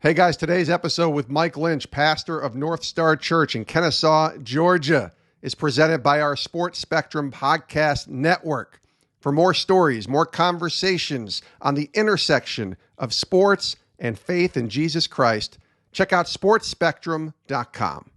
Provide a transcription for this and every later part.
Hey guys, today's episode with Mike Linch, pastor of NorthStar Church in Kennesaw, Georgia, is presented by our Sports Spectrum Podcast Network. For more stories, more conversations on the intersection of sports and faith in Jesus Christ, check out sportsspectrum.com.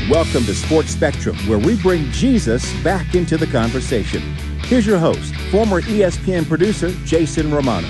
Welcome to Sports Spectrum, where we bring Jesus back into the conversation. Here's your host, former ESPN producer, Jason Romano.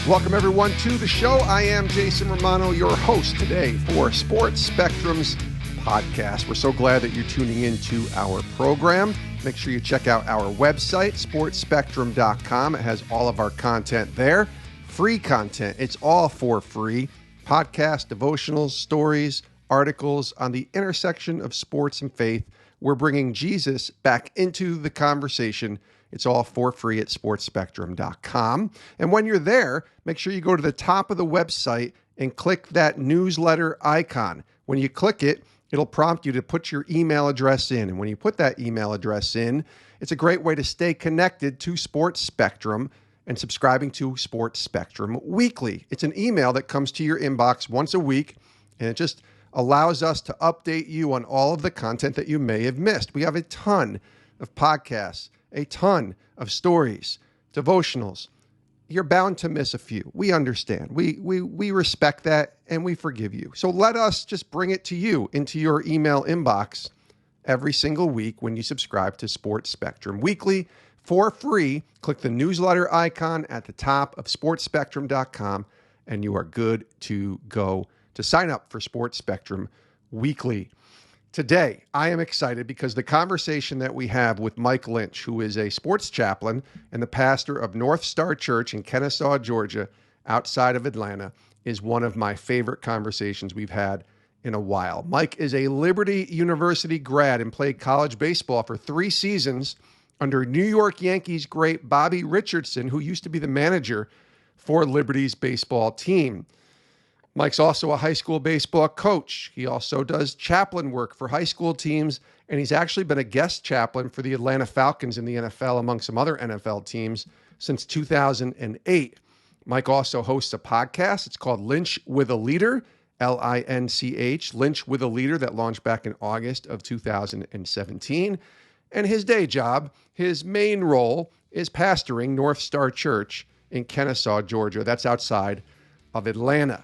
Welcome, everyone, to the show. I am Jason Romano, your host today for Sports Spectrum's podcast. We're so glad that you're tuning into our program. Make sure you check out our website, sportsspectrum.com. It has all of our content there. Free content. It's all for free. Podcasts, devotionals, stories, articles on the intersection of sports and faith. We're bringing Jesus back into the conversation. It's all for free at sportsspectrum.com. And when you're there, make sure you go to the top of the website and click that newsletter icon. When you click it, it'll prompt you to put your email address in. And when you put that email address in, it's a great way to stay connected to Sports Spectrum and subscribing to Sports Spectrum Weekly. It's an email that comes to your inbox once a week, and it just allows us to update you on all of the content that you may have missed. We have a ton of podcasts, a ton of stories, devotionals. You're bound to miss a few. We understand. We respect that, and we forgive you. So let us just bring it to you into your email inbox every single week when you subscribe to Sports Spectrum Weekly for free. Click the newsletter icon at the top of sportsspectrum.com, and you are good to go to sign up for Sports Spectrum Weekly. Today, I am excited because the conversation that we have with Mike Linch, who is a sports chaplain and the pastor of NorthStar Church in Kennesaw, Georgia, outside of Atlanta, is one of my favorite conversations we've had in a while. Mike is a Liberty University grad and played college baseball for 3 seasons under New York Yankees great Bobby Richardson, who used to be the manager for Liberty's baseball team. Mike's also a high school baseball coach. He also does chaplain work for high school teams, and he's actually been a guest chaplain for the Atlanta Falcons in the NFL, among some other NFL teams, since 2008. Mike also hosts a podcast. It's called LINCH WITH A LEADER, LINCH, LINCH WITH A LEADER, that launched back in August of 2017. And his day job, his main role, is pastoring NorthStar Church in Kennesaw, Georgia. That's outside of Atlanta.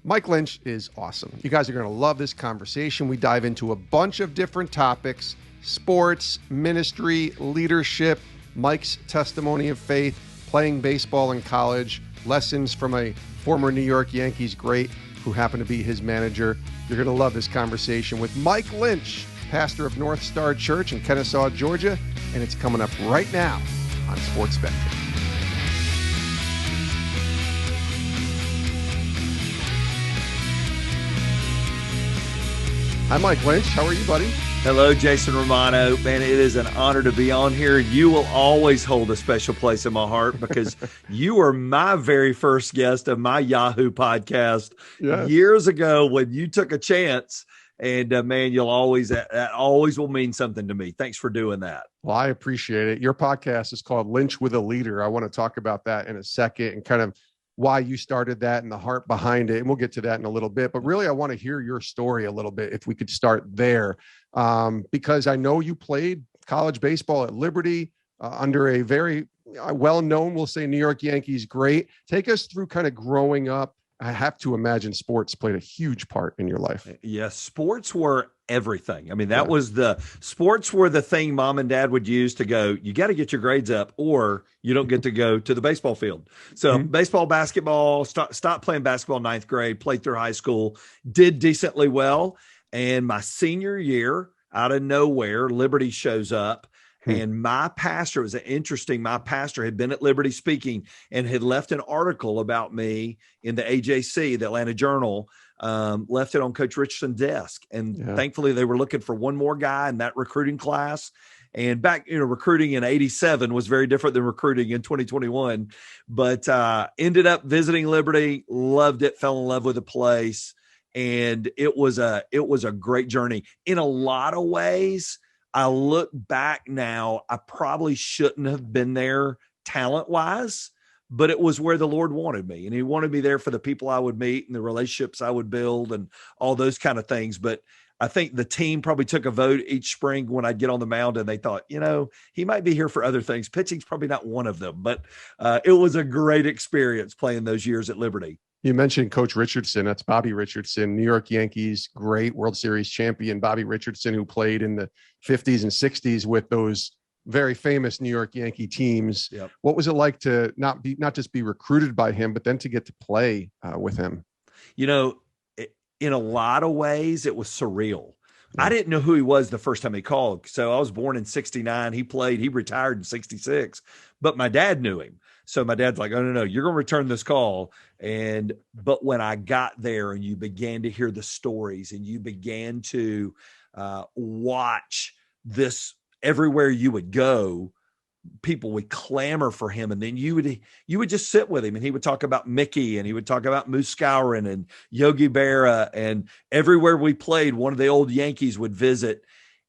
Mike Linch is awesome. You guys are going to love this conversation. We dive into a bunch of different topics: sports, ministry, leadership, Mike's testimony of faith, playing baseball in college, lessons from a former New York Yankees great who happened to be his manager. You're going to love this conversation with Mike Linch, pastor of NorthStar Church in Kennesaw, Georgia, and it's coming up right now on Sports Spectrum. Hi, Mike Linch. How are you, buddy? Hello, Jason Romano. Man, it is an honor to be on here. You will always hold a special place in my heart because you were my very first guest of my Yahoo podcast years ago when you took a chance. And man, that always will mean something to me. Thanks for doing that. Well, I appreciate it. Your podcast is called Lynch with a Leader. I want to talk about that in a second and kind of why you started that and the heart behind it. And we'll get to that in a little bit, but really I want to hear your story a little bit, if we could start there. Because I know you played college baseball at Liberty under a very well-known, we'll say, New York Yankees great. Take us through kind of growing up. I have to imagine sports played a huge part in your life. Yes, sports were everything. I mean, sports were the thing mom and dad would use to go, you got to get your grades up or you don't get to go to the baseball field. So baseball, basketball, stopped playing basketball in 9th grade, played through high school, did decently well. And my senior year, out of nowhere, Liberty shows up. And my pastor, it was interesting, my pastor had been at Liberty speaking and had left an article about me in the AJC, the Atlanta Journal, left it on Coach Richardson's desk. And thankfully they were looking for one more guy in that recruiting class. And back, recruiting in 87 was very different than recruiting in 2021, but ended up visiting Liberty, loved it, fell in love with the place. And it was a great journey. In a lot of ways, I look back now, I probably shouldn't have been there talent-wise, but it was where the Lord wanted me. And he wanted me there for the people I would meet and the relationships I would build and all those kind of things. But I think the team probably took a vote each spring when I'd get on the mound, and they thought, he might be here for other things. Pitching's probably not one of them, but it was a great experience playing those years at Liberty. You mentioned Coach Richardson. That's Bobby Richardson, New York Yankees, great World Series champion, Bobby Richardson, who played in the 50s and 60s with those very famous New York Yankee teams. Yep. What was it like to not just be recruited by him, but then to get to play with him? In a lot of ways, it was surreal. Yeah. I didn't know who he was the first time he called. So I was born in 69. He retired in 66, but my dad knew him. So my dad's like, oh, no, you're going to return this call. But when I got there and you began to hear the stories and you began to watch this everywhere you would go, people would clamor for him. And then you would just sit with him and he would talk about Mickey and he would talk about Moose Skowron and Yogi Berra, and everywhere we played, one of the old Yankees would visit.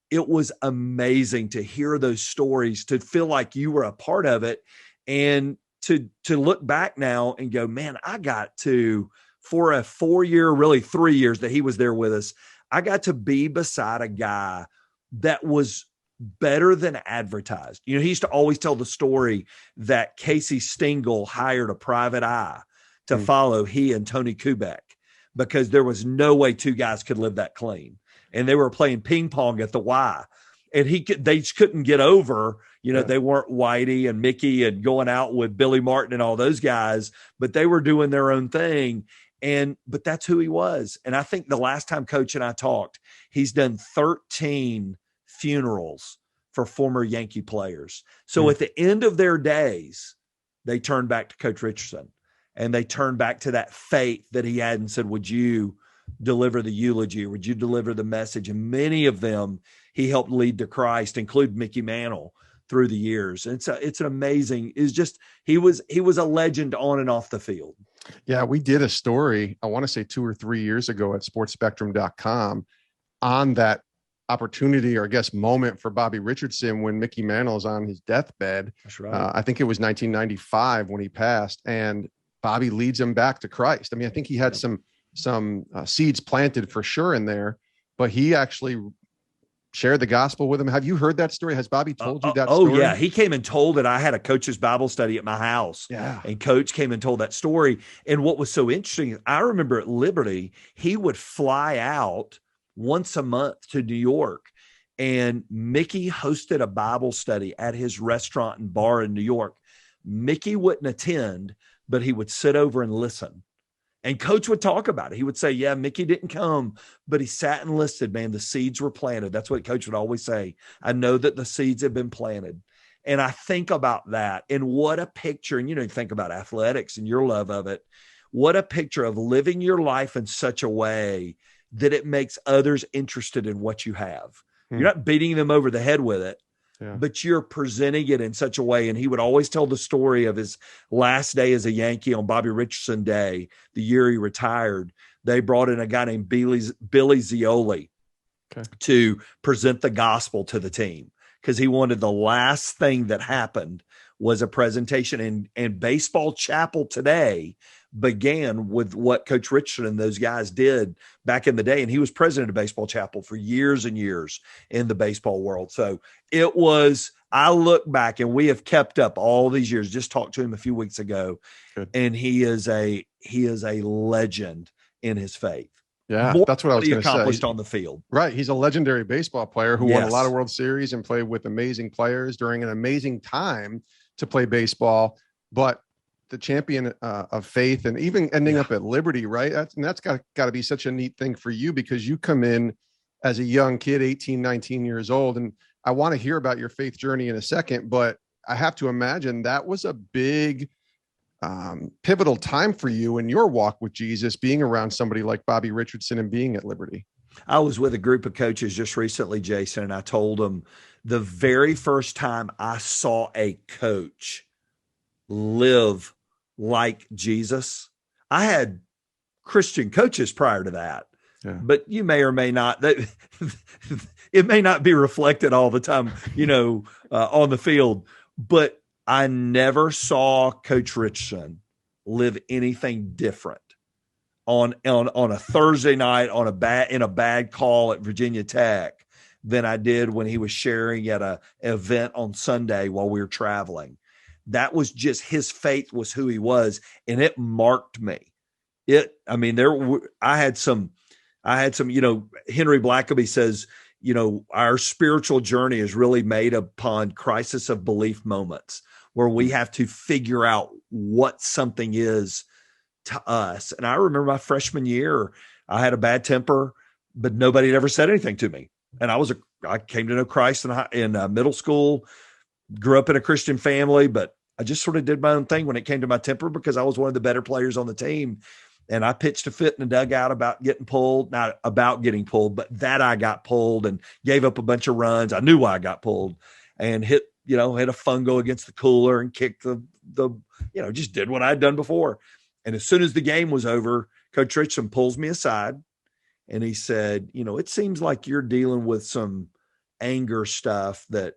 It was amazing to hear those stories, to feel like you were a part of it, and to look back now and go, man, I got to, for a 4-year, really 3 years that he was there with us, I got to be beside a guy that was better than advertised. He used to always tell the story that Casey Stengel hired a private eye to follow he and Tony Kubek, because there was no way two guys could live that clean. And they were playing ping pong at the Y, and they just couldn't get over, they weren't Whitey and Mickey and going out with Billy Martin and all those guys, but they were doing their own thing. But that's who he was. And I think the last time Coach and I talked, he's done 13 funerals for former Yankee players. So at the end of their days, they turned back to Coach Richardson, and they turned back to that faith that he had and said, would you deliver the eulogy? Would you deliver the message? And many of them he helped lead to Christ, including Mickey Mantle, through the years. And so it's an amazing, he was a legend on and off the field. Yeah, we did a story, I want to say 2 or 3 years ago at sportspectrum.com on that opportunity, or I guess moment, for Bobby Richardson when Mickey Mantle is on his deathbed. That's right. I think it was 1995 when he passed, and Bobby leads him back to Christ. I mean, I think he had some seeds planted for sure in there, but he actually shared the gospel with him. Have you heard that story? Has Bobby told you that story? Oh yeah. He came and told it. I had a coach's Bible study at my house. Yeah. And Coach came and told that story. And what was so interesting, I remember at Liberty, he would fly out once a month to New York, and Mickey hosted a Bible study at his restaurant and bar in New York. Mickey wouldn't attend, but he would sit over and listen. And Coach would talk about it. He would say, yeah, Mickey didn't come, but he sat and listened, man. The seeds were planted. That's what Coach would always say. I know that the seeds have been planted. And I think about that, and what a picture. And, you think about athletics and your love of it. What a picture of living your life in such a way that it makes others interested in what you have. You're not beating them over the head with it, but you're presenting it in such a way. And he would always tell the story of his last day as a Yankee on Bobby Richardson Day, the year he retired. They brought in a guy named Billy Zioli to present the gospel to the team, because he wanted the last thing that happened was a presentation. And baseball chapel today began with what Coach Richardson and those guys did back in the day. And he was president of Baseball Chapel for years and years in the baseball world. So I look back, and we have kept up all these years, just talked to him a few weeks ago. Good. And he is a legend in his faith. Yeah, that's what I was going to say. Accomplished on the field. Right. He's a legendary baseball player who won a lot of World Series and played with amazing players during an amazing time to play baseball, but the champion of faith, and even ending up at Liberty, right? That's got to be such a neat thing for you, because you come in as a young kid, 18, 19 years old. And I want to hear about your faith journey in a second, but I have to imagine that was a big pivotal time for you in your walk with Jesus, being around somebody like Bobby Richardson and being at Liberty. I was with a group of coaches just recently, Jason, and I told them the very first time I saw a coach live like Jesus. I had Christian coaches prior to that, but you may or may not. It may not be reflected all the time, on the field. But I never saw Coach Richardson live anything different on a Thursday night in a bad call at Virginia Tech than I did when he was sharing at an event on Sunday while we were traveling. That was just, his faith was who he was, and it marked me. I had some, Henry Blackaby says, our spiritual journey is really made upon crisis of belief moments where we have to figure out what something is to us. And I remember my freshman year, I had a bad temper, but nobody had ever said anything to me. And I came to know Christ in middle school, grew up in a Christian family, but I just sort of did my own thing when it came to my temper because I was one of the better players on the team. And I pitched a fit in the dugout about getting pulled, not about getting pulled, but that I got pulled and gave up a bunch of runs. I knew why I got pulled and hit a fungo against the cooler and kicked just did what I'd done before. And as soon as the game was over, Coach Richardson pulls me aside and he said, it seems like you're dealing with some anger stuff that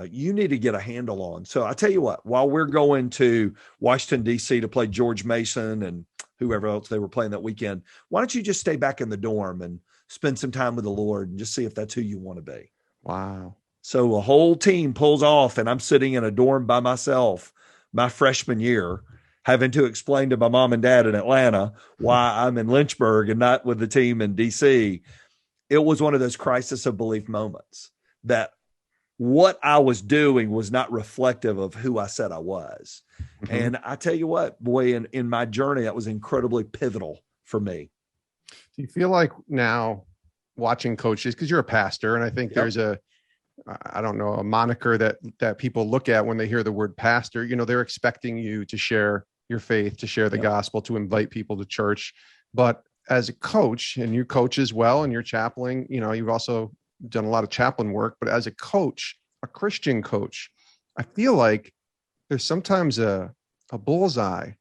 you need to get a handle on. So I tell you what, while we're going to Washington, D.C. to play George Mason and whoever else they were playing that weekend, why don't you just stay back in the dorm and spend some time with the Lord and just see if that's who you want to be? Wow. So a whole team pulls off and I'm sitting in a dorm by myself my freshman year, having to explain to my mom and dad in Atlanta why I'm in Lynchburg and not with the team in DC. It was one of those crisis of belief moments that what I was doing was not reflective of who I said I was. Mm-hmm. And I tell you what, boy, in my journey, that was incredibly pivotal for me. Do you feel like now watching coaches, because you're a pastor, and I think there's a moniker that people look at when they hear the word pastor, they're expecting you to share your faith, to share the gospel, to invite people to church. But as a coach, and you coach as well, and you're chaplain, you've also done a lot of chaplain work, but as a coach, a Christian coach, I feel like there's sometimes a bullseye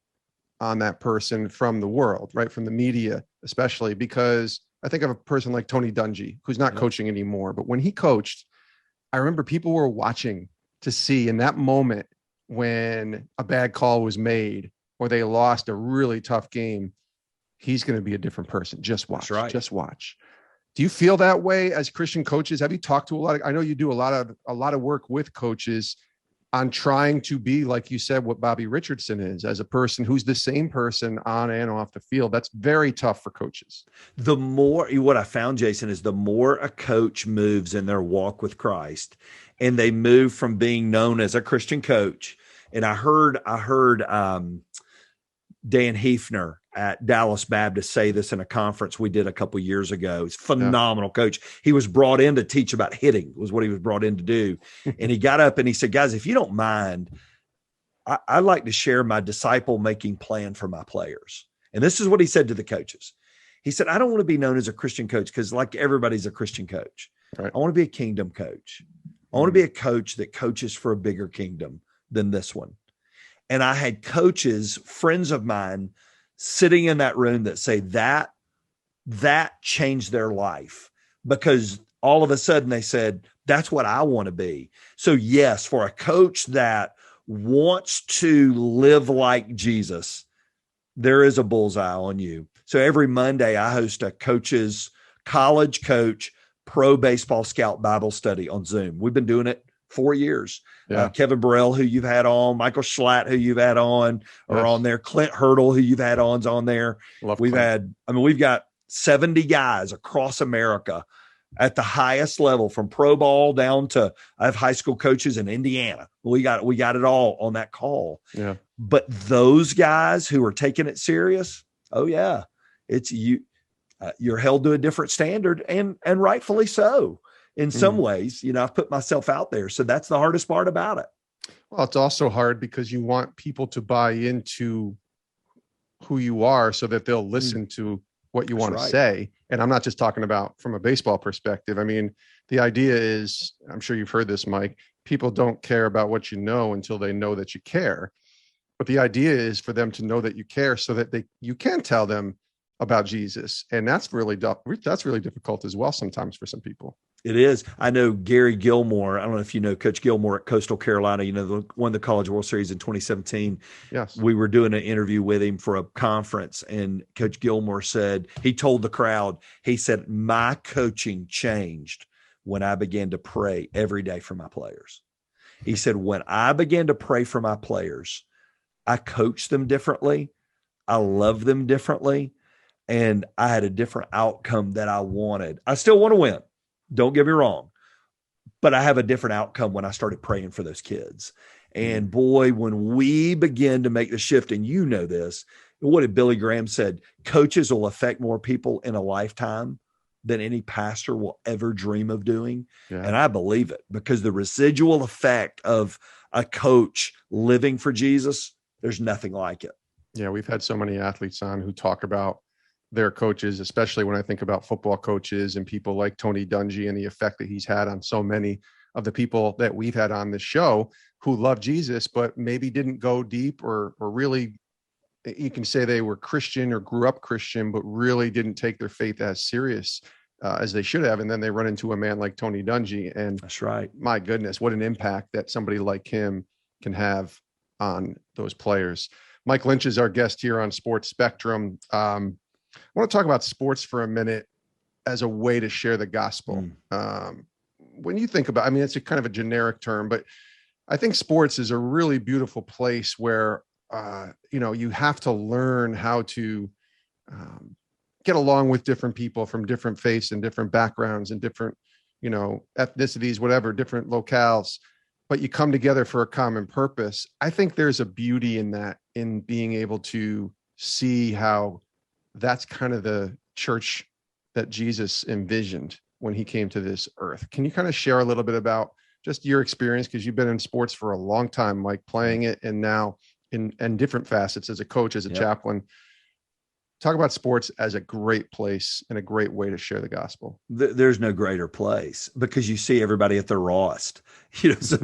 on that person from the world, right? From the media, especially, because I think of a person like Tony Dungy, who's not coaching anymore, but when he coached, I remember people were watching to see in that moment when a bad call was made or they lost a really tough game, he's going to be a different person. Just watch. That's right. Just watch. Do you feel that way as Christian coaches? Have you talked to I know you do a lot of work with coaches on trying to be, like you said, what Bobby Richardson is, as a person who's the same person on and off the field. That's very tough for coaches. What I found, Jason, is the more a coach moves in their walk with Christ and they move from being known as a Christian coach. And I heard Dan Hefner at Dallas Baptist say this in a conference we did a couple of years ago. He's a phenomenal coach. He was brought in to teach about hitting, was what he was brought in to do. And he got up and he said, guys, if you don't mind, I'd like to share my disciple making plan for my players. And this is what he said to the coaches. He said, I don't want to be known as a Christian coach because like everybody's a Christian coach. Right. I want to be a kingdom coach. I want to be a coach that coaches for a bigger kingdom than this one. And I had coaches, friends of mine, sitting in that room that say that changed their life because all of a sudden they said, that's what I want to be. So yes, for a coach that wants to live like Jesus, there is a bullseye on you. So every Monday I host a college coach, pro baseball scout Bible study on Zoom. We've been doing it 4 years. Kevin Burrell, who you've had on, Michael Schlatt, who you've had on, are on there. Clint Hurdle, who you've had on there. We've got 70 guys across America at the highest level, from pro ball down to I have high school coaches in Indiana. We got it all on that call. Yeah. But those guys who are taking it serious, it's you. You're held to a different standard, and rightfully so. In some ways, I've put myself out there. So that's the hardest part about it. Well, it's also hard because you want people to buy into who you are so that they'll listen to what you want to say. And I'm not just talking about from a baseball perspective. I mean, the idea is, I'm sure you've heard this, Mike, people don't care about what you know until they know that you care. But the idea is for them to know that you care so that you can tell them about Jesus. And that's really difficult as well sometimes for some people. It is. I know Gary Gilmore. I don't know if you know Coach Gilmore at Coastal Carolina, won the College World Series in 2017. Yes. We were doing an interview with him for a conference, and Coach Gilmore said, he told the crowd, he said, my coaching changed when I began to pray every day for my players. He said, when I began to pray for my players, I coached them differently. I loved them differently. And I had a different outcome that I wanted. I still want to win. Don't get me wrong. But I have a different outcome when I started praying for those kids. And boy, when we begin to make the shift, and you know this, what did Billy Graham said? Coaches will affect more people in a lifetime than any pastor will ever dream of doing. Yeah. And I believe it, because the residual effect of a coach living for Jesus, there's nothing like it. Yeah, we've had so many athletes on who talk about their coaches, especially when I think about football coaches and people like Tony Dungy and the effect that he's had on so many of the people that we've had on this show who love Jesus, but maybe didn't go deep or really, you can say they were Christian or grew up Christian, but really didn't take their faith as serious as they should have. And then they run into a man like Tony Dungy. And that's right. My goodness, what an impact that somebody like him can have on those players. Mike Linch is our guest here on Sports Spectrum. I want to talk about sports for a minute as a way to share the gospel. When you think about, it's a kind of a generic term, but I think sports is a really beautiful place where, you have to learn how to get along with different people from different faiths and different backgrounds and different, ethnicities, whatever, different locales, but you come together for a common purpose. I think there's a beauty in that, in being able to see how that's kind of the church that Jesus envisioned when he came to this earth. Can you kind of share a little bit about just your experience? Because you've been in sports for a long time, Mike, playing it, and now in different facets as a coach, as a chaplain. Talk about sports as a great place and a great way to share the gospel. There's no greater place, because you see everybody at their rawest. So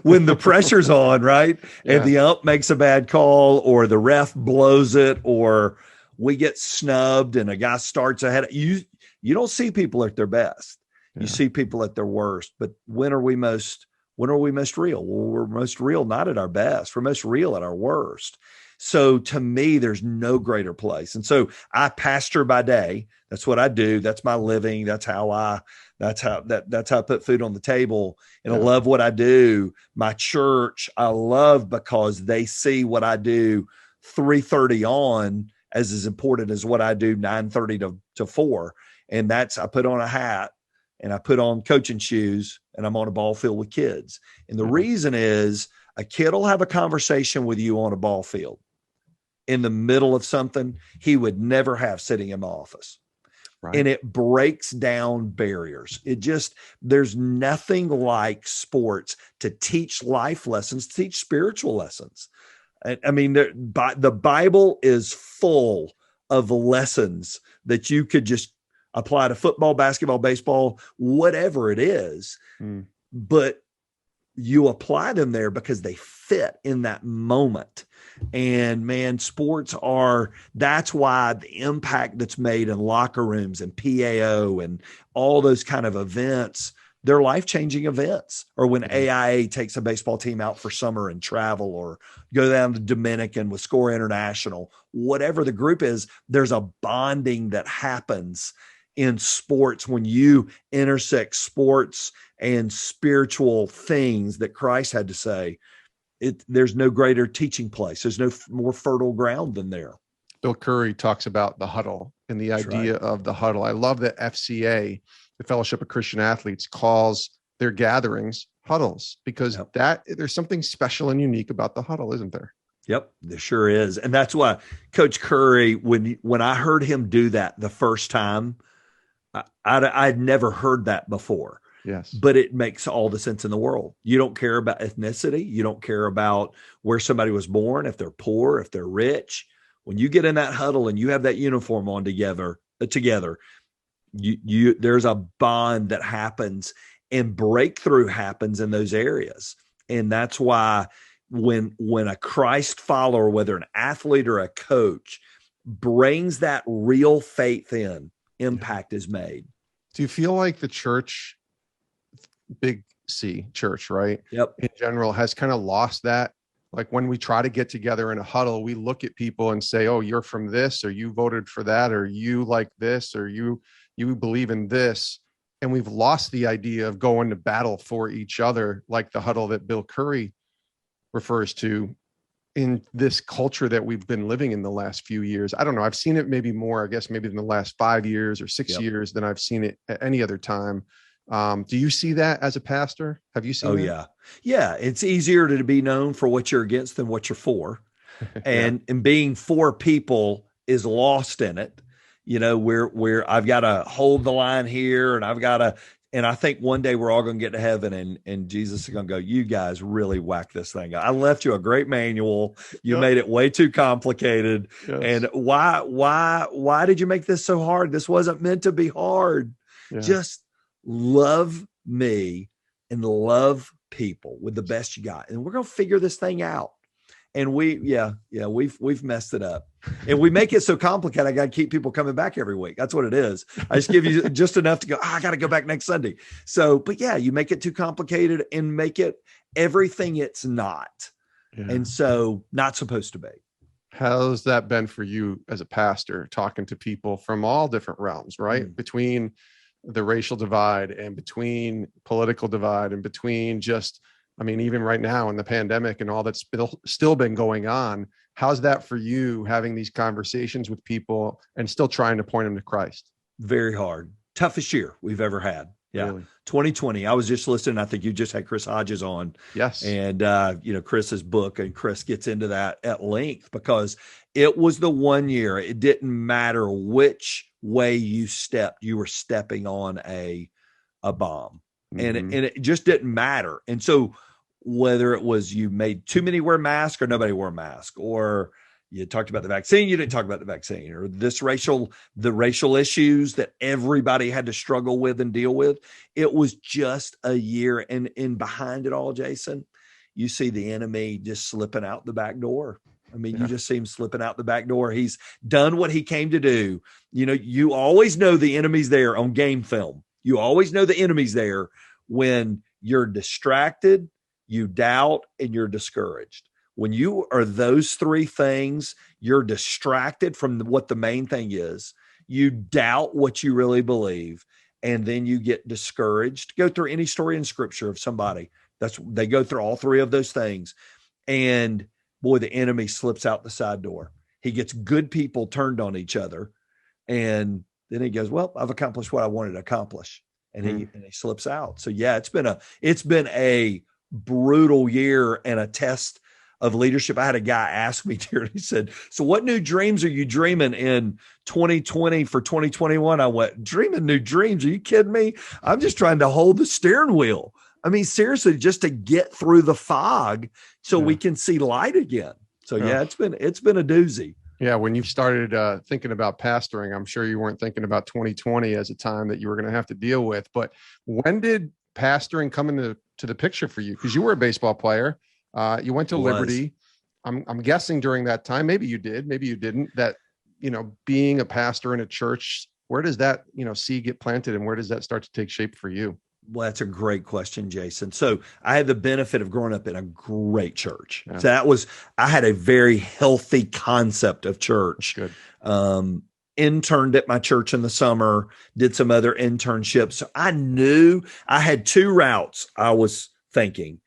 when the pressure's on, right? Yeah. And the ump makes a bad call, or the ref blows it, or we get snubbed and a guy starts ahead. You don't see people at their best. Yeah. You see people at their worst. But when are we most real? Well, we're most real not at our best. We're most real at our worst. So to me, there's no greater place. And so I pastor by day. That's what I do. That's my living. That's how I put food on the table. And I love what I do. My church, I love, because they see what I do 3:30 on as important as what I do 9:30 to 4. And I put on a hat and I put on coaching shoes and I'm on a ball field with kids. And the reason is, a kid will have a conversation with you on a ball field in the middle of something he would never have sitting in my office. Right. And it breaks down barriers. There's nothing like sports to teach life lessons, teach spiritual lessons. The Bible is full of lessons that you could just apply to football, basketball, baseball, whatever it is. But you apply them there because they fit in that moment. And man, that's why the impact that's made in locker rooms and PAO and all those kind of events, they're life-changing events. Or when AIA takes a baseball team out for summer and travel, or go down to Dominican with Score International, whatever the group is, there's a bonding that happens in sports when you intersect sports and spiritual things that Christ had to say. There's no greater teaching place. There's no more fertile ground than there. Bill Curry talks about the huddle and the idea of the huddle. I love that FCA, the Fellowship of Christian Athletes, calls their gatherings huddles, because there's something special and unique about the huddle, isn't there? Yep, there sure is. And that's why Coach Curry, when I heard him do that the first time, I'd never heard that before. Yes. But it makes all the sense in the world. You don't care about ethnicity. You don't care about where somebody was born, if they're poor, if they're rich. When you get in that huddle and you have that uniform on together, there's a bond that happens, and breakthrough happens in those areas. And that's why when a Christ follower, whether an athlete or a coach, brings that real faith in, impact is made. Do you feel like the church, big C church, right? Yep. In general has kind of lost that? Like when we try to get together in a huddle, we look at people and say, oh, you're from this, or you voted for that, or you like this, or you believe in this. And we've lost the idea of going to battle for each other, like the huddle that Bill Curry refers to in this culture that we've been living in the last few years. I don't know. I've seen it maybe more, I guess, maybe in the last 5 years or 6 years than I've seen it at any other time. Do you see that as a pastor? Have you seen that? Yeah. Yeah. It's easier to be known for what you're against than what you're for. And being for people is lost in it. You know, where I've got to hold the line here, and and I think one day we're all going to get to heaven and Jesus is going to go, you guys really whack this thing up. I left you a great manual. You made it way too complicated. Yes. And why did you make this so hard? This wasn't meant to be hard. Yeah. Just love me and love people with the best you got. And we're going to figure this thing out. And we've messed it up, and we make it so complicated. I got to keep people coming back every week. That's what it is. I just give you just enough to go, I got to go back next Sunday. So, but yeah, you make it too complicated and make it everything it's not. Yeah. And so not supposed to be. How's that been for you as a pastor, talking to people from all different realms, right? Mm. Between the racial divide and between political divide and between just, I mean, even right now in the pandemic and all that's still been going on, how's that for you, having these conversations with people and still trying to point them to Christ? Very hard. Toughest year we've ever had. Yeah. Really? 2020. I was just listening. I think you just had Chris Hodges on. Yes. And, Chris's book, and Chris gets into that at length because it was the one year. It didn't matter which way you stepped, you were stepping on a bomb. Mm-hmm. And it just didn't matter. And so, whether it was you made too many wear masks or nobody wore a mask, or you talked about the vaccine, you didn't talk about the vaccine, or the racial issues that everybody had to struggle with and deal with. It was just a year. And behind it all, Jason, you see the enemy just slipping out the back door. I mean, you just see him slipping out the back door. He's done what he came to do. You know, you always know the enemy's there on game film. You always know the enemy's there when you're distracted, you doubt, and you're discouraged. When you are those three things, you're distracted from what the main thing is. You doubt what you really believe, and then you get discouraged. Go through any story in Scripture of somebody they go through all three of those things, and boy, the enemy slips out the side door. He gets good people turned on each other, and then he goes, "Well, I've accomplished what I wanted to accomplish," and he slips out. So yeah, it's been a brutal year and a test of leadership. I had a guy ask me here, he said, "So what new dreams are you dreaming in 2020 for 2021? I went, "Dreaming new dreams? Are you kidding me? I'm just trying to hold the steering wheel." I mean, seriously, just to get through the fog so we can see light again. So yeah, it's been a doozy. Yeah. When you started thinking about pastoring, I'm sure you weren't thinking about 2020 as a time that you were going to have to deal with, but when did pastoring come into the picture for you? Because you were a baseball player. You went to Liberty. I'm guessing during that time, maybe you did, maybe you didn't, that, being a pastor in a church, where does that, seed get planted, and where does that start to take shape for you? Well, that's a great question, Jason. So I had the benefit of growing up in a great church. Yeah. So I had a very healthy concept of church. Good. Interned at my church in the summer, did some other internships. So I knew I had two routes I was thinking.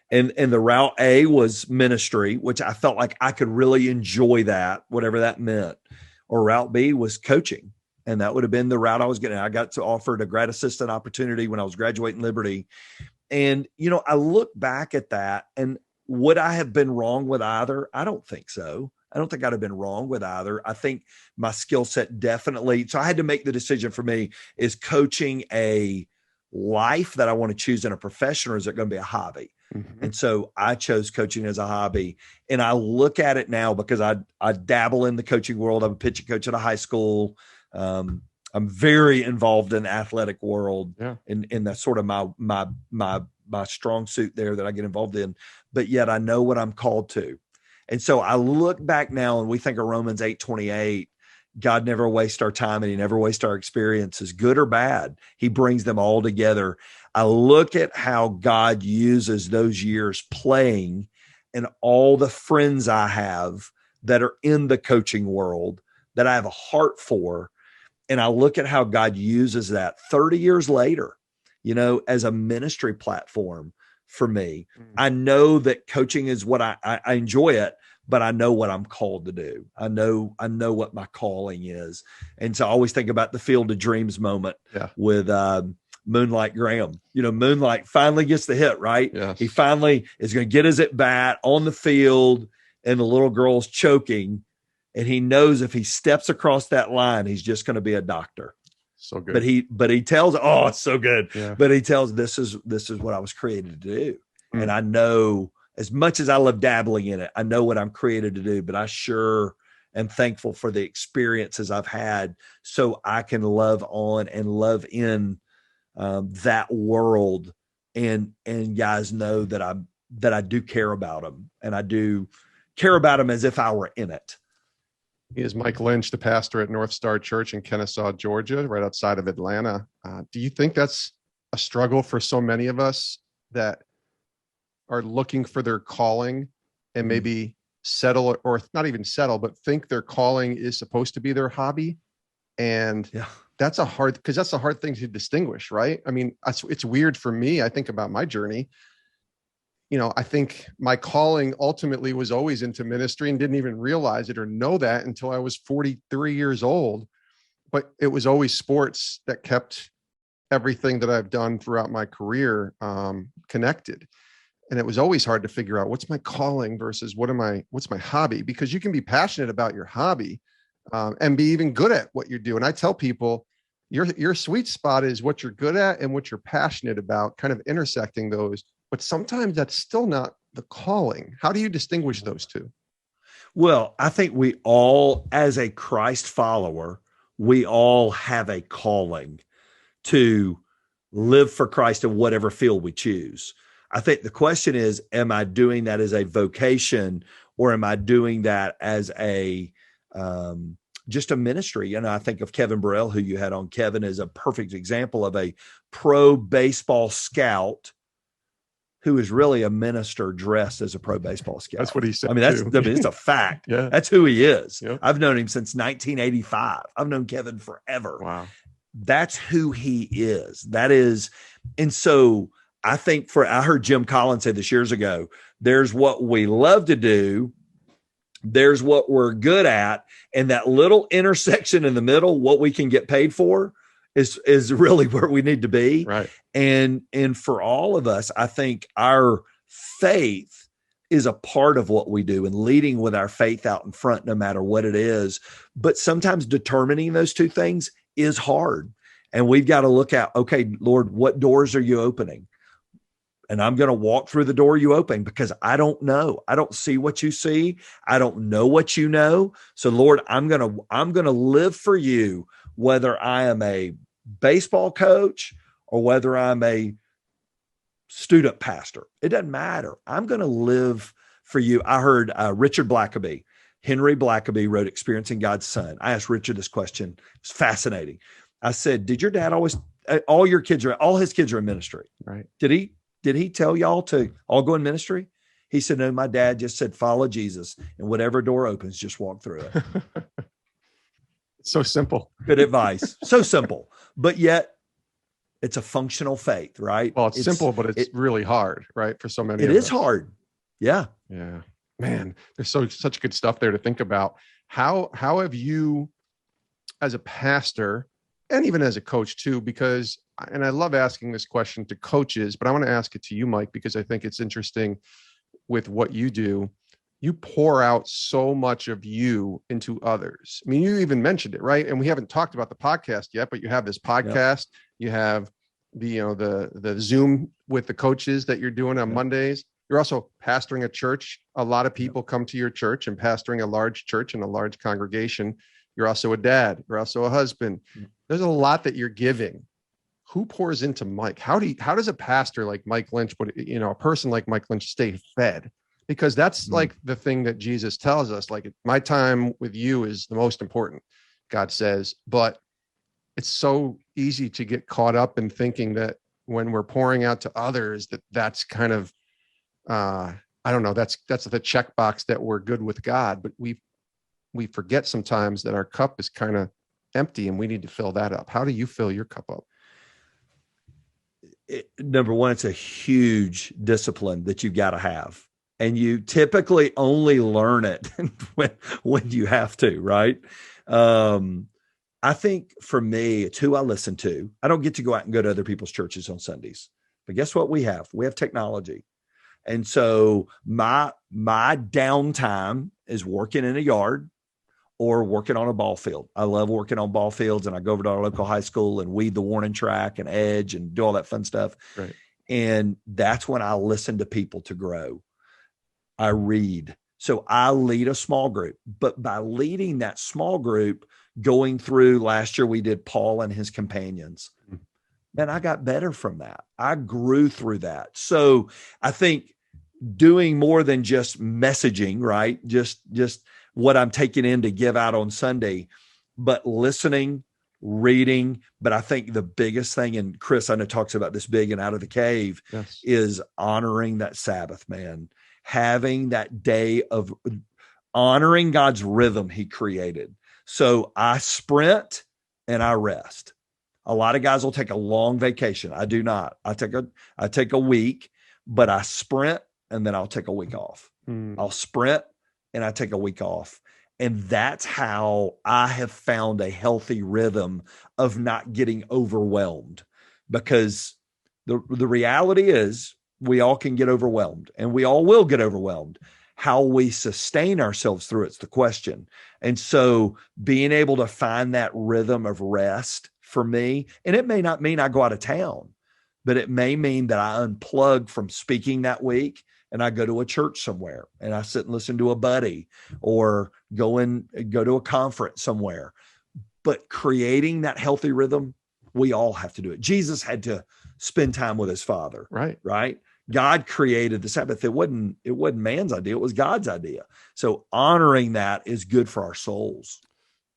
And the route A was ministry, which I felt like I could really enjoy that, whatever that meant. Or route B was coaching. And that would have been the route I was getting. I got offered a grad assistant opportunity when I was graduating Liberty. And, I look back at that, and would I have been wrong with either? I don't think so. I don't think I'd have been wrong with either. I think my skill set definitely. So I had to make the decision for me, is coaching a life that I want to choose in a profession, or is it going to be a hobby? Mm-hmm. And so I chose coaching as a hobby. And I look at it now because I dabble in the coaching world. I'm a pitching coach at a high school. I'm very involved in the athletic world, and that's sort of my strong suit there that I get involved in, but yet I know what I'm called to. And so I look back now and we think of Romans 8:28, God never wastes our time and he never wastes our experiences, good or bad. He brings them all together. I look at how God uses those years playing and all the friends I have that are in the coaching world that I have a heart for. And I look at how God uses that 30 years later, as a ministry platform for me. I know that coaching is what I enjoy it, but I know what I'm called to do. I know what my calling is. And so I always think about the Field of Dreams moment with Moonlight Graham. Moonlight finally gets the hit, right? Yes. He finally is going to get his at bat on the field and the little girl's choking. And he knows if he steps across that line, he's just going to be a doctor. So good. But he tells, oh, it's so good. Yeah. But he tells, this is what I was created to do. And I know, as much as I love dabbling in it, I know what I'm created to do, but I sure am thankful for the experiences I've had so I can love on and love in that world. And guys know that I do care about them, and I do care about them as if I were in it. He is Mike Linch, the pastor at NorthStar Church in Kennesaw, Georgia, right outside of Atlanta. Do you think that's a struggle for so many of us that are looking for their calling and maybe settle, or not even settle, but think their calling is supposed to be their hobby? And that's a hard thing to distinguish, right? I mean, it's weird for me. I think about my journey. I think my calling ultimately was always into ministry and didn't even realize it or know that until I was 43 years old. But it was always sports that kept everything that I've done throughout my career connected. And it was always hard to figure out what's my calling versus what's my hobby, because you can be passionate about your hobby and be even good at what you do. And I tell people your sweet spot is what you're good at and what you're passionate about, kind of intersecting those. But sometimes that's still not the calling. How do you distinguish those two? Well, I think we all, as a Christ follower, we all have a calling to live for Christ in whatever field we choose. I think the question is, am I doing that as a vocation, or am I doing that as a just a ministry? I think of Kevin Burrell, who you had on. Kevin is a perfect example of a pro baseball scout who is really a minister dressed as a pro baseball scout. That's what he said. It's a fact. Yeah. That's who he is. Yep. I've known him since 1985. I've known Kevin forever. Wow. That's who he is. That is. And so I think I heard Jim Collins say this years ago, there's what we love to do, there's what we're good at, and that little intersection in the middle, what we can get paid for, is really where we need to be. Right. And for all of us, I think our faith is a part of what we do, and leading with our faith out in front, no matter what it is. But sometimes determining those two things is hard. And we've got to look at, okay, Lord, what doors are you opening? And I'm going to walk through the door you open, because I don't know. I don't see what you see. I don't know what you know. So Lord, I'm going to live for you, whether I am a baseball coach or whether I'm a student pastor. It doesn't matter. I'm going to live for you. I heard Henry Blackaby wrote Experiencing God's Son. I asked Richard this question. It's fascinating. I said, did your dad always, all his kids are in ministry? Right. Did he tell y'all to all go in ministry? He said, no, my dad just said, follow Jesus, and whatever door opens, just walk through it. It's so simple. Good advice. So simple, but yet it's a functional faith, right? Well, it's simple, but it's really hard, right? For so many of us. It is hard. Yeah. Yeah. Man, there's such good stuff there to think about. How have you, as a pastor and even as a coach too, because, and I love asking this question to coaches, but I want to ask it to you, Mike, because I think it's interesting with what you do. You pour out so much of you into others. I mean, you even mentioned it, right? And we haven't talked about the podcast yet, but you have this podcast. Yep. You have the Zoom with the coaches that you're doing on Mondays. You're also pastoring a church. A lot of people come to your church, and pastoring a large church and a large congregation. You're also a dad. You're also a husband. There's a lot that you're giving. Who pours into Mike? How does a pastor like Mike Linch, a person like Mike Linch, stay fed? Because that's like the thing that Jesus tells us, like, my time with you is the most important. God says, but it's so easy to get caught up in thinking that when we're pouring out to others, that's kind of, I don't know, that's the checkbox that we're good with God, but we forget sometimes that our cup is kind of empty and we need to fill that up. How do you fill your cup up? Number one, it's a huge discipline that you've got to have. And you typically only learn it when you have to, right? I think for me, it's who I listen to. I don't get to go out and go to other people's churches on Sundays, but guess what we have? We have technology. And so my downtime is working in a yard or working on a ball field. I love working on ball fields, and I go over to our local high school and weed the warning track and edge and do all that fun stuff. Right. And that's when I listen to people to grow. I read. So I lead a small group, but by leading that small group, going through last year, we did Paul and his companions. Man, I got better from that. I grew through that. So I think doing more than just messaging, right? Just what I'm taking in to give out on Sunday, but listening, reading. But I think the biggest thing, and Chris, I know talks about this big and out of the cave, yes, is honoring that Sabbath, man. Having that day of honoring God's rhythm he created. So I sprint and I rest. A lot of guys will take a long vacation. I do not. I take a week, but I sprint and then I'll take a week off. I'll sprint and I take a week off. And that's how I have found a healthy rhythm of not getting overwhelmed, because the reality is we all can get overwhelmed and we all will get overwhelmed. How we sustain ourselves through it's the question. And so being able to find that rhythm of rest for me, and it may not mean I go out of town, but it may mean that I unplug from speaking that week and I go to a church somewhere and I sit and listen to a buddy or go to a conference somewhere. But creating that healthy rhythm, we all have to do it. Jesus had to spend time with his Father. Right. God created the Sabbath. It wasn't man's idea. It was God's idea. So honoring that is good for our souls.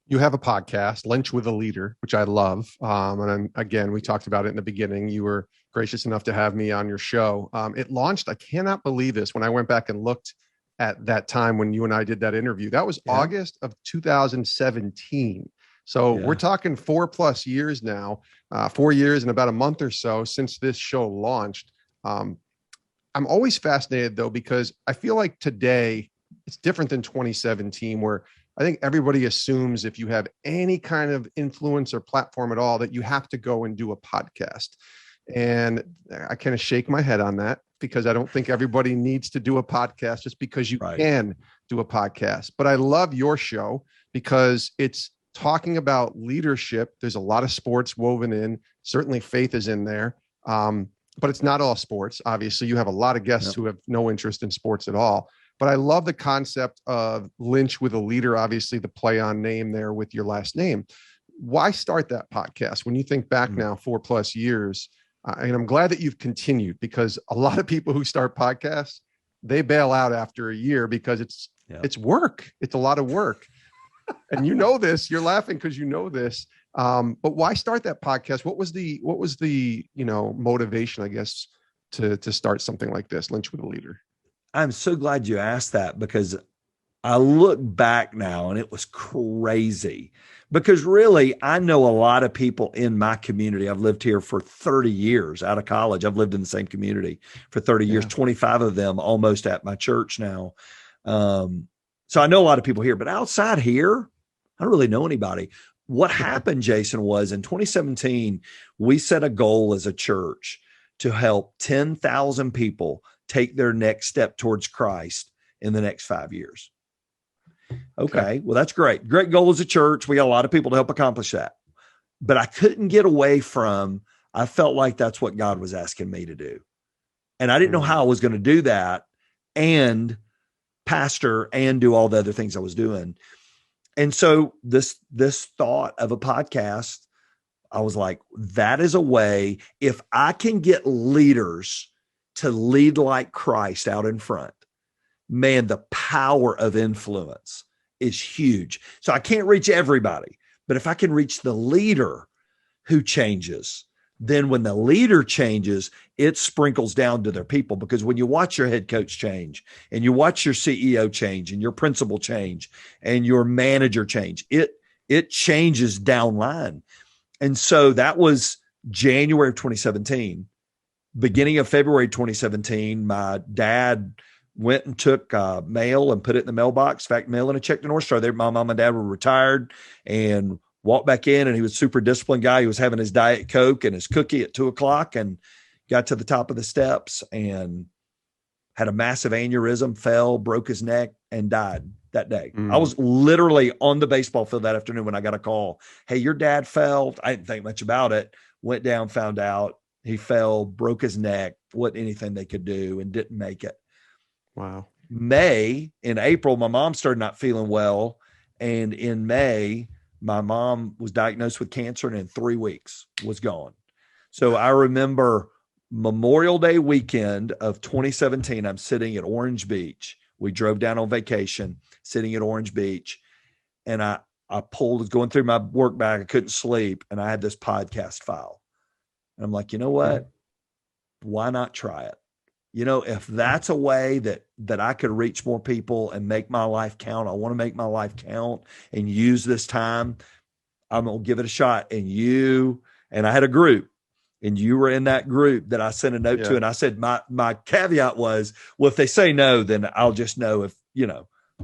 You have a podcast, Lynch with a Leader, which I love. And again, we talked about it in the beginning. You were gracious enough to have me on your show. It launched, I cannot believe this, when I went back and looked at that time when you and I did that interview. That was August of 2017. So we're talking 4+ years now, 4 years and about a month or so since this show launched. I'm always fascinated, though, because I feel like today it's different than 2017, where I think everybody assumes if you have any kind of influence or platform at all, that you have to go and do a podcast. And I kind of shake my head on that, because I don't think everybody needs to do a podcast just because you can do a podcast. But I love your show because it's talking about leadership. There's a lot of sports woven in. Certainly faith is in there. But it's not all sports. Obviously, you have a lot of guests who have no interest in sports at all. But I love the concept of Lynch with a Leader, obviously the play on name there with your last name. Why start that podcast when you think back now 4+ years? And I'm glad that you've continued, because a lot of people who start podcasts, they bail out after a year because it's work. It's a lot of work. And you know this, you're laughing because you know this. But why start that podcast? What was the motivation, I guess, to start something like this, Lynch with a Leader? I'm so glad you asked that, because I look back now and it was crazy, because really I know a lot of people in my community. I've lived here for 30 years out of college. I've lived in the same community for 30 years, 25 of them almost at my church now. So I know a lot of people here, but outside here, I don't really know anybody. What happened, Jason, was in 2017, we set a goal as a church to help 10,000 people take their next step towards Christ in the next 5 years. Okay. Well, that's great. Great goal as a church. We got a lot of people to help accomplish that. But I couldn't get away from, I felt like that's what God was asking me to do. And I didn't know how I was going to do that and pastor and do all the other things I was doing. And so this thought of a podcast, I was like, that is a way, if I can get leaders to lead like Christ out in front, man, the power of influence is huge. So I can't reach everybody, But if I can reach the leader who changes, then when the leader changes, it sprinkles down to their people. Because when you watch your head coach change and you watch your CEO change and your principal change and your manager change, it changes downline. And so that was January of 2017. Beginning of February 2017, my dad went and took mail and put it in the mailbox, fact mailing a check to NorthStar. There, my mom and dad were retired, and walked back in, and he was a super disciplined guy. He was having his Diet Coke and his cookie at 2:00 and got to the top of the steps and had a massive aneurysm, fell, broke his neck, and died that day. I was literally on the baseball field that afternoon when I got a call. Hey, your dad fell. I didn't think much about it. Went down, found out he fell, broke his neck, wasn't anything they could do, and didn't make it. Wow. In April, my mom started not feeling well. And in May, my mom was diagnosed with cancer, and in 3 weeks was gone. So I remember Memorial Day weekend of 2017, I'm sitting at Orange Beach. We drove down on vacation, sitting at Orange Beach. And I was going through my work bag. I couldn't sleep. And I had this podcast file. And I'm like, you know what? Why not try it? You know, if that's a way that I could reach more people and make my life count, I want to make my life count and use this time. I'm going to give it a shot. And I had a group, and you were in that group that I sent a note to. And I said, my caveat was, well, if they say no, then I'll just know if,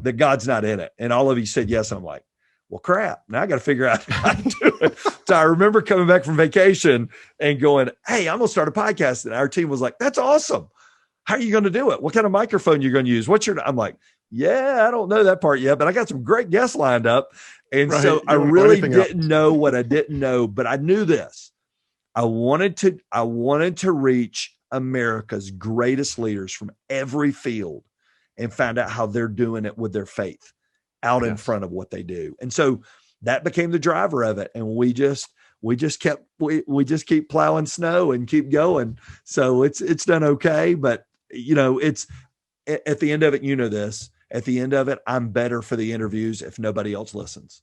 that God's not in it. And all of you said yes. And I'm like, well, crap. Now I got to figure out how to do it. So I remember coming back from vacation and going, hey, I'm going to start a podcast. And our team was like, that's awesome. How are you going to do it? What kind of microphone you're going to use? I'm like, yeah, I don't know that part yet, but I got some great guests lined up. And so I really didn't know what I didn't know, but I knew this. I wanted to reach America's greatest leaders from every field and find out how they're doing it with their faith out in front of what they do. And so that became the driver of it. And we just keep plowing snow and keep going. So it's done okay. But it's at the end of it, at the end of it, I'm better for the interviews if nobody else listens.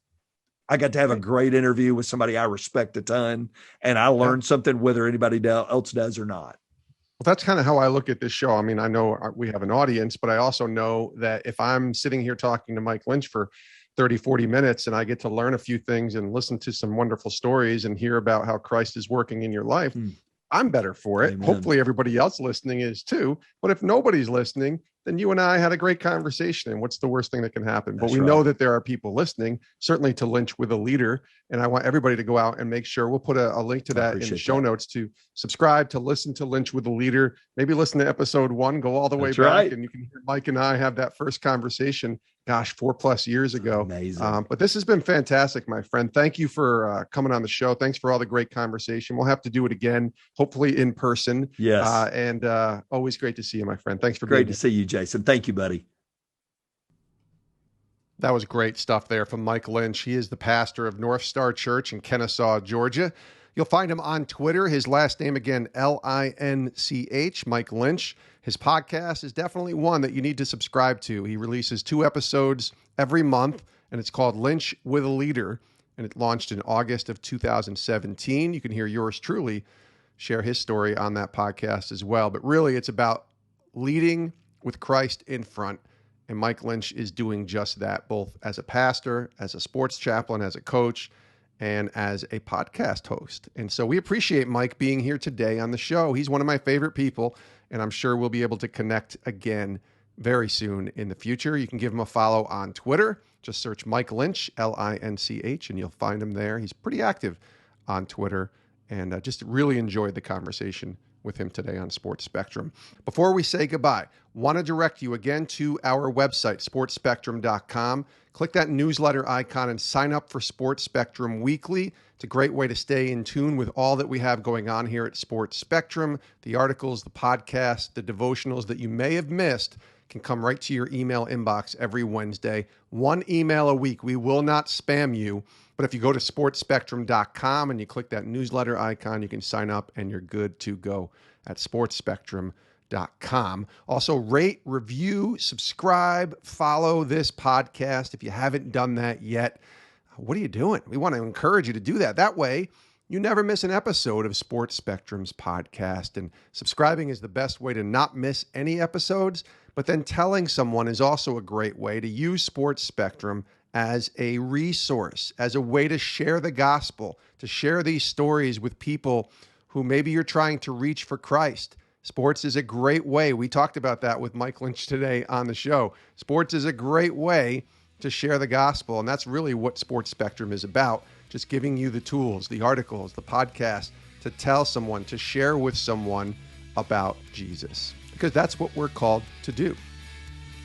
I got to have a great interview with somebody I respect a ton, and I learned something whether anybody else does or not. Well, that's kind of how I look at this show. I mean, I know we have an audience, but I also know that if I'm sitting here talking to Mike Linch for 30, 40 minutes and I get to learn a few things and listen to some wonderful stories and hear about how Christ is working in your life, I'm better for it. Amen. Hopefully everybody else listening is too. But if nobody's listening, then you and I had a great conversation. And what's the worst thing that can happen? But we know that there are people listening, certainly to Lynch with a Leader. And I want everybody to go out and make sure we'll put a link to that in the show notes to subscribe, to listen to Lynch with a Leader. Maybe listen to episode 1, go all the way back. And you can hear Mike and I have that first conversation, 4+ years ago. Amazing. But this has been fantastic, my friend. Thank you for coming on the show. Thanks for all the great conversation. We'll have to do it again, hopefully in person. Yes. And always great to see you, my friend. Thanks for being here. See you, Jason. Thank you, buddy. That was great stuff there from Mike Linch. He is the pastor of NorthStar Church in Kennesaw, Georgia. You'll find him on Twitter. His last name again, LINCH, Mike Linch. His podcast is definitely one that you need to subscribe to. He releases 2 episodes every month, and it's called Lynch with a Leader, and it launched in August of 2017. You can hear yours truly share his story on that podcast as well. But really, it's about leading with Christ in front, and Mike Linch is doing just that, both as a pastor, as a sports chaplain, as a coach, and as a podcast host. And so we appreciate Mike being here today on the show. He's one of my favorite people, and I'm sure we'll be able to connect again very soon in the future. You can give him a follow on Twitter. Just search Mike Linch, LINCH, and you'll find him there. He's pretty active on Twitter, and just really enjoyed the conversation with him today on Sports Spectrum. Before we say goodbye, want to direct you again to our website, sportspectrum.com. Click that newsletter icon and sign up for Sports Spectrum Weekly. It's a great way to stay in tune with all that we have going on here at Sports Spectrum. The articles, the podcasts, the devotionals that you may have missed can come right to your email inbox every Wednesday. 1 email a week. We will not spam you. But if you go to sportspectrum.com and you click that newsletter icon, you can sign up and you're good to go at sportspectrum.com. Also, rate, review, subscribe, follow this podcast if you haven't done that yet. what are you doing? We want to encourage you to do that. That way, you never miss an episode of Sports Spectrum's podcast. And subscribing is the best way to not miss any episodes. But then telling someone is also a great way to use Sports Spectrum as a resource, as a way to share the gospel, to share these stories with people who maybe you're trying to reach for Christ. Sports is a great way. We talked about that with Mike Linch today on the show. Sports is a great way to share the gospel. And that's really what Sports Spectrum is about. Just giving you the tools, the articles, the podcast to tell someone, to share with someone about Jesus. Because that's what we're called to do.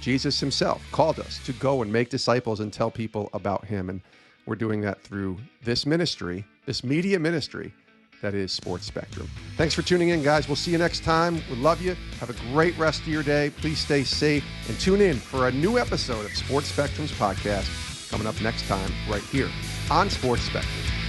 Jesus himself called us to go and make disciples and tell people about him. And we're doing that through this ministry, this media ministry that is Sports Spectrum. Thanks for tuning in, guys. We'll see you next time. We love you. Have a great rest of your day. Please stay safe and tune in for a new episode of Sports Spectrum's podcast coming up next time right here on Sports Spectrum.